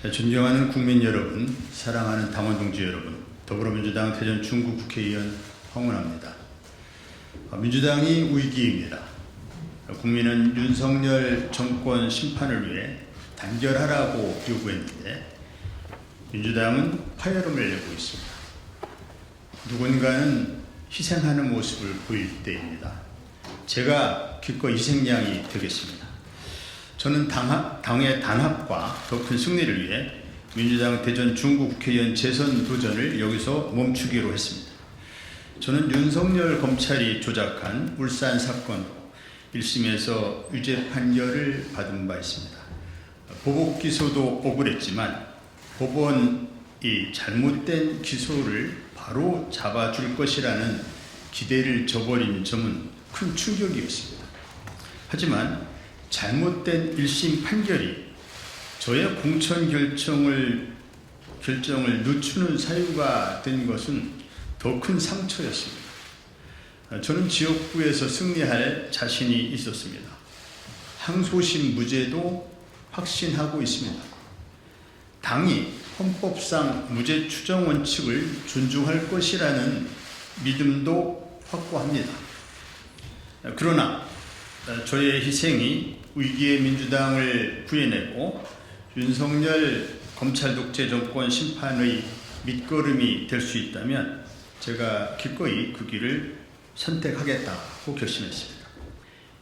존경하는 국민 여러분, 사랑하는 당원 동지 여러분, 더불어민주당 대전 중구 국회의원 황운하입니다. 민주당이 위기입니다. 국민은 윤석열 정권 심판을 위해 단결하라고 요구했는데 민주당은 파열음을 내고 있습니다. 누군가는 희생하는 모습을 보일 때입니다. 제가 기꺼이 희생양이 되겠습니다. 저는 당의 단합과 더 큰 승리를 위해 민주당 대전 중구 국회의원 재선 도전을 여기서 멈추기로 했습니다. 저는 윤석열 검찰이 조작한 울산 사건으로 1심에서 유죄 판결을 받은 바 있습니다. 보복 기소도 억울했지만 법원이 잘못된 기소를 바로 잡아줄 것이라는 기대를 저버린 점은 큰 충격이었습니다. 하지만 잘못된 1심 판결이 저의 공천 결정을 늦추는 사유가 된 것은 더 큰 상처였습니다. 저는 지역구에서 승리할 자신이 있었습니다. 항소심 무죄도 확신하고 있습니다. 당이 헌법상 무죄 추정 원칙을 존중할 것이라는 믿음도 확고합니다. 그러나 저의 희생이 위기의 민주당을 구해내고 윤석열 검찰 독재 정권 심판의 밑거름이 될 수 있다면 제가 기꺼이 그 길을 선택하겠다고 결심했습니다.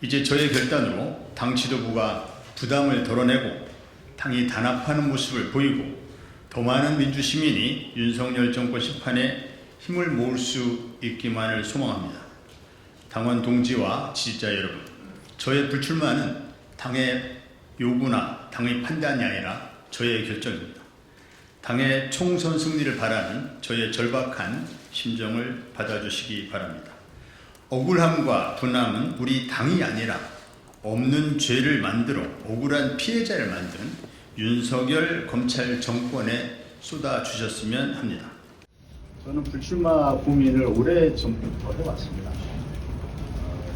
이제 저의 결단으로 당 지도부가 부담을 덜어내고 당이 단합하는 모습을 보이고 더 많은 민주시민이 윤석열 정권 심판에 힘을 모을 수 있기만을 소망합니다. 당원 동지와 지지자 여러분, 저의 불출마는 당의 요구나 당의 판단이 아니라 저의 결정입니다. 당의 총선 승리를 바라는 저의 절박한 심정을 받아주시기 바랍니다. 억울함과 분함은 우리 당이 아니라 없는 죄를 만들어 억울한 피해자를 만든 윤석열 검찰 정권에 쏟아주셨으면 합니다. 저는 불출마 고민을 오래전부터 해왔습니다.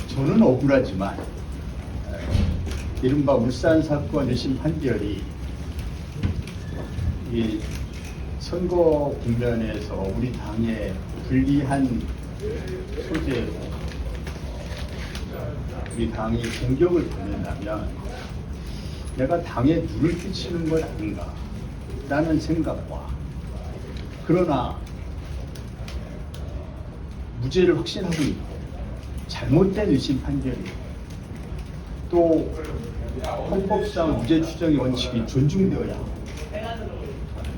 저는 억울하지만 이른바 울산 사건 1심 판결이 이 선거 국면에서 우리 당에 불리한 소재로 우리 당이 공격을 받는다면 내가 당에 누를 끼치는 것 아닌가 라는 생각과 그러나 무죄를 확신하고 있고 잘못된 1심 판결이 또 헌법상 무죄 추정의 원칙이 존중되어야 하고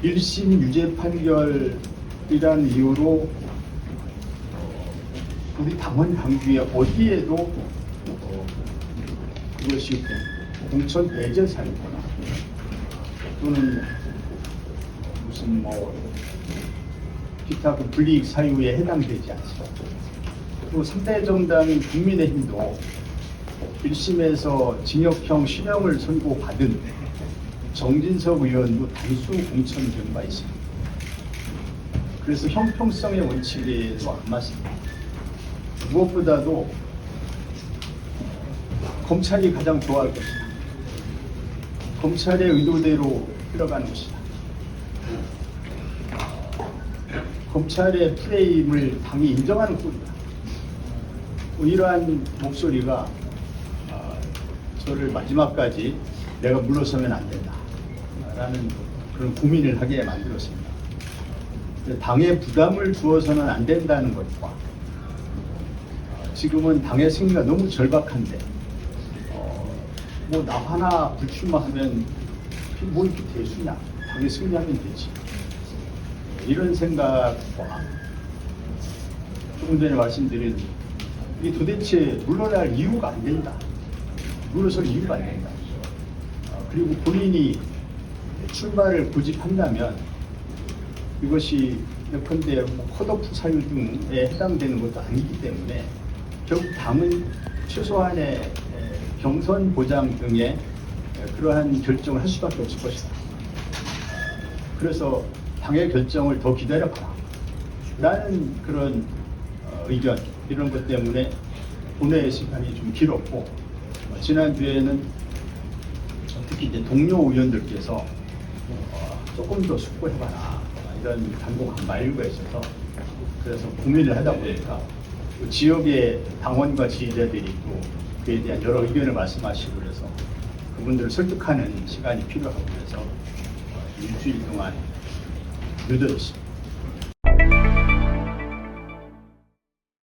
1심 유죄 판결이란 이유로 우리 당원 당규에 어디에도 그것이 공천 배제 사유거나 또는 무슨 기타 그 불이익 사유에 해당되지 않습니다. 또 3대 정당인 국민의힘도 1심에서 징역형 실형을 선고받은 정진석 의원도 단수 공천된 바 있습니다. 그래서 형평성의 원칙에도 안 맞습니다. 무엇보다도 검찰이 가장 좋아할 것이다. 검찰의 의도대로 흘러가는 것이다. 검찰의 프레임을 당이 인정하는 꼴이다. 이러한 목소리가 저를 마지막까지 내가 물러서면 안 된다 라는 그런 고민을 하게 만들었습니다. 당에 부담을 주어서는 안 된다는 것과 지금은 당의 승리가 너무 절박한데 나 하나 불출마하면 뭐 이렇게 대수냐, 당에 승리하면 되지, 이런 생각과 조금 전에 말씀드린 이게 도대체 물러날 이유가 안 된다, 물러설 이유가 안 된다. 그리고 본인이 출마를 고집한다면 이것이 예컨대 컷오프 사유 등에 해당되는 것도 아니기 때문에 결국 당은 최소한의 경선 보장 등의 그러한 결정을 할 수밖에 없을 것이다. 그래서 당의 결정을 더 기다려봐라 라는 그런 의견, 이런 것 때문에 본회의 시간이 좀 길었고, 지난주에는 특히 이제 동료 의원들께서 조금 더 숙고해봐라 이런 당부 말류가 있어서 그래서 고민을 하다 보니까 그 지역의 당원과 지지자들이 또 그에 대한 여러 의견을 말씀하시고 그래서 그분들을 설득하는 시간이 필요하고 그래서 일주일 동안 늦어졌습니다.